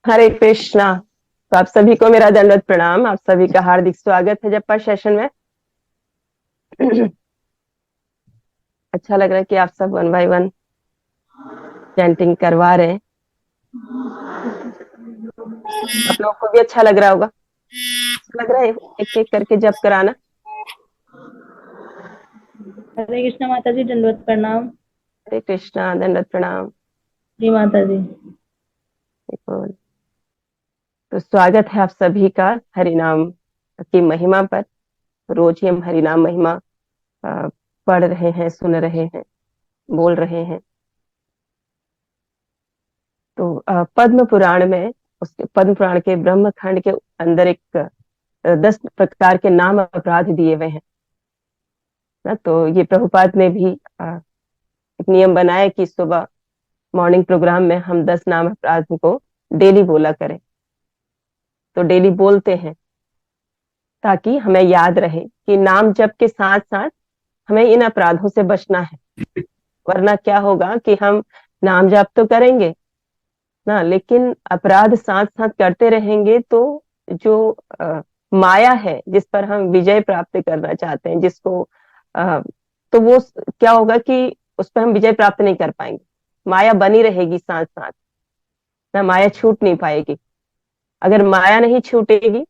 हरे कृष्णा। तो आप सभी को मेरा दंडवत प्रणाम। आप सभी का हार्दिक स्वागत है जपा सेशन में। अच्छा लग रहा है कि आप सब वन बाय वन चैंटिंग करवा रहे हैं। आप लोगों को भी अच्छा लग रहा होगा। अच्छा लग रहा है एक एक करके जप कराना। हरे कृष्णा माता जी, दंडवत प्रणाम। हरे कृष्णा, दंडवत प्रणाम। जी माता जी। देखो, तो स्वागत है आप सभी का हरि नाम की महिमा पर। रोज ही हम हरि नाम महिमा अ, पढ़ रहे हैं, सुन रहे हैं, बोल रहे हैं। तो पद्म पुराण में, उसके पद्म पुराण के ब्रह्म खंड के अंदर एक 10 प्रकार के नाम अपराध दिए हुए हैं ना। तो ये प्रभुपाद ने भी एक नियम बनाया कि सुबह मॉर्निंग प्रोग्राम में हम 10 नाम अपराध को डेली बोला करें। तो डेली बोलते हैं ताकि हमें याद रहे कि नाम जप के साथ साथ हमें इन अपराधों से बचना है। वरना क्या होगा कि हम नाम जप तो करेंगे ना, लेकिन अपराध साथ साथ करते रहेंगे तो जो माया है जिस पर हम विजय प्राप्त करना चाहते हैं, जिसको तो वो क्या होगा कि उस पर हम विजय प्राप्त नहीं कर पाएंगे। माया बनी रहेगी साथ साथ ना, माया छूट नहीं पाएगी। अगर माया नहीं छूटेगी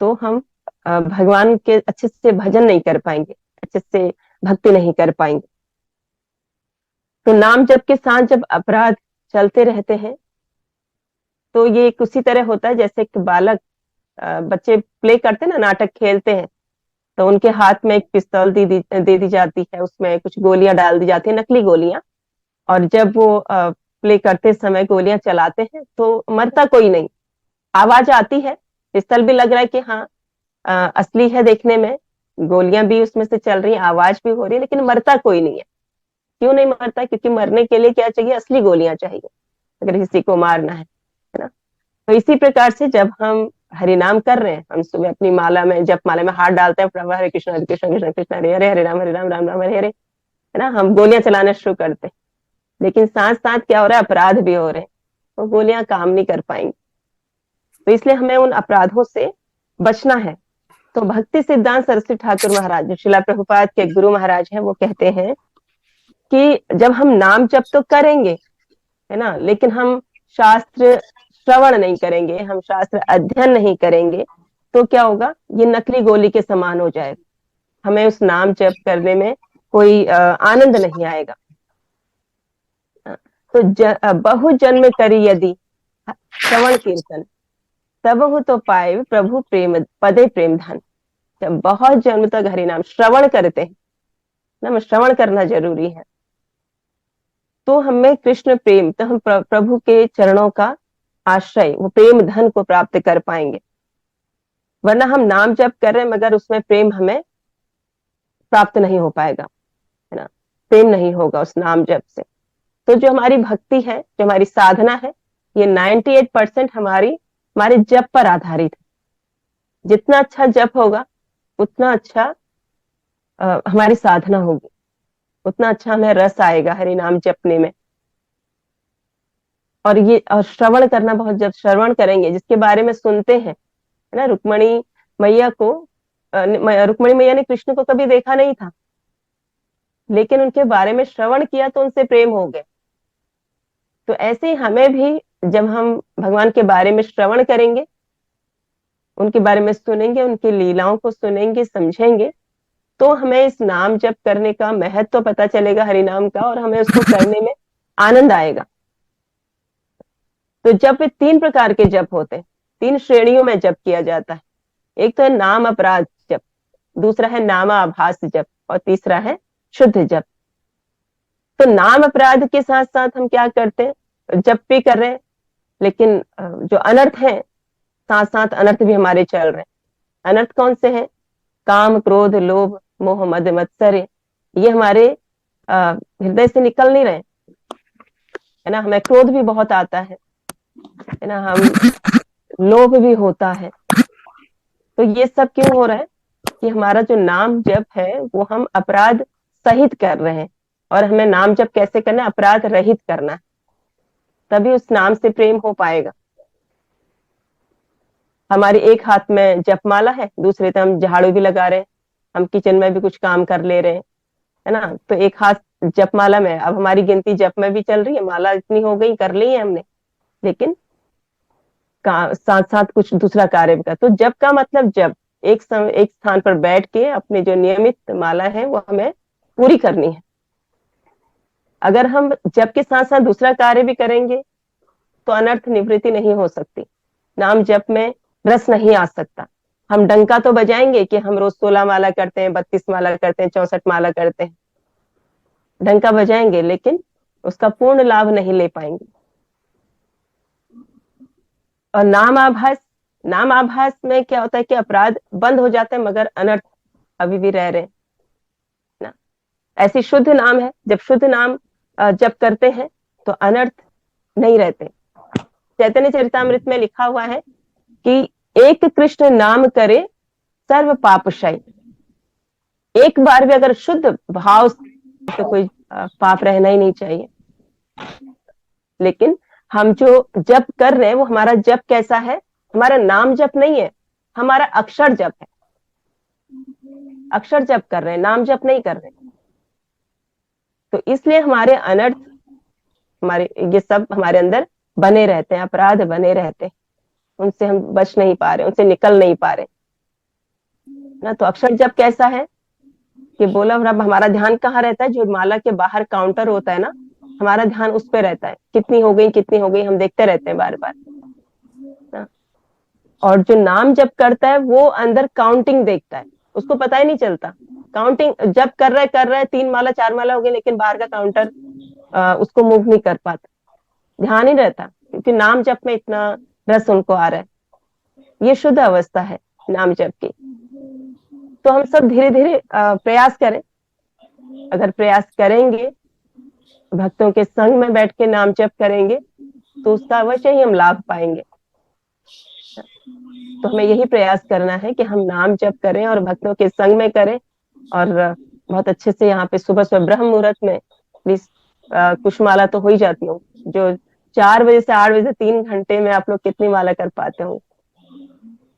तो हम भगवान के अच्छे से भजन नहीं कर पाएंगे, अच्छे से भक्ति नहीं कर पाएंगे। तो नाम जप के साथ जब अपराध चलते रहते हैं तो ये एक उसी तरह होता है जैसे एक बालक, बच्चे प्ले करते हैं ना, नाटक खेलते हैं। तो उनके हाथ में एक पिस्तौल दे दी जाती है, उसमें कुछ गोलियां डाल दी जाती है, नकली गोलियां। और जब वो प्ले करते समय गोलियां चलाते हैं तो मरता कोई नहीं। आवाज आती है, पिस्तौल भी लग रहा है कि हाँ असली है देखने में, गोलियां भी उसमें से चल रही हैं, आवाज भी हो रही है, लेकिन मरता कोई नहीं है। क्यों नहीं मरता? क्योंकि मरने के लिए क्या चाहिए? असली गोलियां चाहिए अगर किसी को मारना है ना। तो इसी प्रकार से जब हम हरि नाम कर रहे हैं, हम सुबह अपनी माला में, जप माला में हाथ डालते हैं, प्रभु हरे कृष्ण कृष्ण कृष्ण हरे हरे, हरे राम राम राम हरे हरे, है ना, हम गोलियां चलाना शुरू करते हैं। लेकिन साथ साथ क्या हो रहा है? अपराध भी हो रहे हैं, तो गोलियां काम नहीं कर पाएंगी। तो इसलिए हमें उन अपराधों से बचना है। तो भक्ति सिद्धांत सरस्वती ठाकुर महाराज, जो शिला प्रभुपाद के गुरु महाराज हैं, वो कहते हैं कि जब हम नाम जप तो करेंगे, है ना, लेकिन हम शास्त्र श्रवण नहीं करेंगे, हम शास्त्र अध्ययन नहीं करेंगे, तो क्या होगा? ये नकली गोली के समान हो जाएगा। हमें उस नाम जप करने में कोई आनंद नहीं आएगा। तो बहु जन्म करी यदि श्रवण कीर्तन, तब हो तो पाए प्रभु प्रेम पदे प्रेम धन। जब बहुत जन्म तक हरि नाम श्रवण करते हैं ना, श्रवण करना जरूरी है, तो हमें कृष्ण प्रेम, तो हम प्रभु के चरणों का आश्रय, वो प्रेम धन को प्राप्त कर पाएंगे। वरना हम नाम जप कर रहे हैं मगर उसमें प्रेम हमें प्राप्त नहीं हो पाएगा, है ना। प्रेम नहीं होगा उस नाम जप से। तो जो हमारी भक्ति है, जो हमारी साधना है, ये 98% हमारी हमारे जप पर आधारित है। जितना अच्छा जप होगा उतना अच्छा हमारी साधना होगी, उतना अच्छा हमें रस आएगा हरि नाम जपने में। और ये और श्रवण करना, बहुत जब श्रवण करेंगे, जिसके बारे में सुनते हैं, है ना, रुक्मणी मैया को, रुक्मणी मैया ने कृष्ण को कभी देखा नहीं था, लेकिन उनके बारे में श्रवण किया तो उनसे प्रेम हो गया। तो ऐसे ही हमें भी जब हम भगवान के बारे में श्रवण करेंगे, उनके बारे में सुनेंगे, उनकी लीलाओं को सुनेंगे, समझेंगे, तो हमें इस नाम जप करने का महत्व तो पता चलेगा हरि नाम का, और हमें उसको करने में आनंद आएगा। तो जप में 3 प्रकार के जप होते हैं, 3 श्रेणियों में जप किया जाता है। एक तो है नाम अपराध जप, दूसरा है नामा आभास जप, और तीसरा है शुद्ध जप। तो नाम अपराध के साथ साथ हम क्या करते हैं? जप भी कर रहे हैं, लेकिन जो अनर्थ है, साथ साथ अनर्थ भी हमारे चल रहे हैं। अनर्थ कौन से हैं? काम, क्रोध, लोभ, मोह, मद, मत्सर्य, ये हमारे हृदय से निकल नहीं रहे, है ना। हमें क्रोध भी बहुत आता है ना, हम लोभ भी होता है। तो ये सब क्यों हो रहा है? कि हमारा जो नाम जप है वो हम अपराध सहित कर रहे हैं। और हमें नाम जप कैसे करना है? अपराध रहित करना है, तभी उस नाम से प्रेम हो पाएगा। हमारे एक हाथ में जपमाला है, दूसरे से हम झाड़ू भी लगा रहे हैं, हम किचन में भी कुछ काम कर ले रहे हैं, है ना। तो एक हाथ जपमाला में, अब हमारी गिनती जप में भी चल रही है, माला इतनी हो गई, कर ली है हमने, लेकिन साथ साथ कुछ दूसरा कार्य भी कर। तो जप का मतलब जब एक स्थान पर बैठ के अपने जो नियमित माला है वो हमें पूरी करनी है। अगर हम जप के साथ साथ दूसरा कार्य भी करेंगे तो अनर्थ निवृत्ति नहीं हो सकती, नाम जप में रस नहीं आ सकता। हम डंका तो बजाएंगे कि हम रोज 16 माला करते हैं, 32 माला करते हैं, 64 माला करते हैं, डंका बजाएंगे, लेकिन उसका पूर्ण लाभ नहीं ले पाएंगे। और नाम आभास में क्या होता है कि अपराध बंद हो जाते हैं मगर अनर्थ अभी भी रह रहे हैं ना। ऐसी शुद्ध नाम है, जब शुद्ध नाम जप करते हैं तो अनर्थ नहीं रहते। चैतन्य चरितामृत में लिखा हुआ है कि एक कृष्ण नाम करे सर्व पाप क्षय। एक बार भी अगर शुद्ध भाव से, तो कोई पाप रहना ही नहीं चाहिए। लेकिन हम जो जप कर रहे हैं वो हमारा जप कैसा है, हमारा नाम जप नहीं है, हमारा अक्षर जप है। अक्षर जप कर रहे हैं, नाम जप नहीं कर रहे। तो इसलिए हमारे अनर्थ, हमारे ये सब हमारे अंदर बने रहते हैं, अपराध बने रहते हैं, उनसे हम बच नहीं पा रहे, उनसे निकल नहीं पा रहे ना। तो अक्षर जप कैसा है कि बोला रब, हमारा ध्यान कहाँ रहता है, जो माला के बाहर काउंटर होता है ना, हमारा ध्यान उस पे रहता है, कितनी हो गई कितनी हो गई हम देखते रहते हैं बार बार ना। और जो नाम जप करता है वो अंदर काउंटिंग देखता है, उसको पता ही नहीं चलता। काउंटिंग जब कर रहा है 3 माला 4 माला हो गई, लेकिन बाहर का काउंटर उसको मूव नहीं कर पाता, ध्यान ही रहता, क्योंकि नाम जप में इतना रस उनको आ रहा है। ये शुद्ध अवस्था है नाम जप की। तो हम सब धीरे धीरे प्रयास करें। अगर प्रयास करेंगे, भक्तों के संग में बैठ के नाम जप करेंगे, तो उसका अवश्य ही हम लाभ पाएंगे। तो हमें यही प्रयास करना है कि हम नाम जप करें और भक्तों के संग में करें। और बहुत अच्छे से यहाँ पे सुबह सुबह ब्रह्म मुहूर्त में कुछ माला तो हो ही जाती हूँ। जो 4 बजे से 8 बजे 3 घंटे में आप लोग कितनी माला कर पाते हो।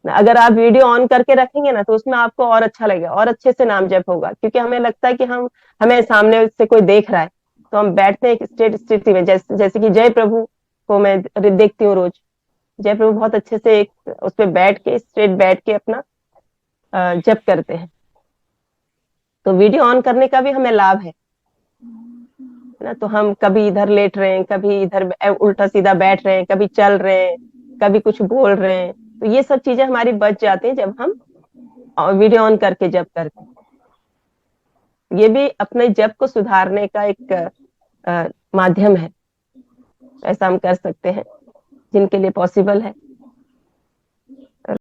अगर आप वीडियो ऑन करके रखेंगे ना, तो उसमें आपको और अच्छा लगेगा, और अच्छे से नाम जप होगा, क्योंकि हमें लगता है कि हमें सामने से कोई देख रहा है। तो हम बैठते हैं एक स्टेट स्थिति में, जैसे कि जय प्रभु को मैं देखती हूँ रोज। जय प्रभु बहुत अच्छे से एक उस पे बैठ के, स्ट्रेट बैठ के अपना जप करते हैं। तो वीडियो ऑन करने का भी हमें लाभ है ना। तो हम कभी इधर लेट रहे हैं, कभी इधर उल्टा सीधा बैठ रहे हैं, कभी चल रहे हैं, कभी कुछ बोल रहे हैं, तो ये सब चीजें हमारी बच जाती हैं जब हम वीडियो ऑन करके जप करते हैं। ये भी अपने जप को सुधारने का एक माध्यम है, ऐसा हम कर सकते हैं जिनके लिए पॉसिबल है।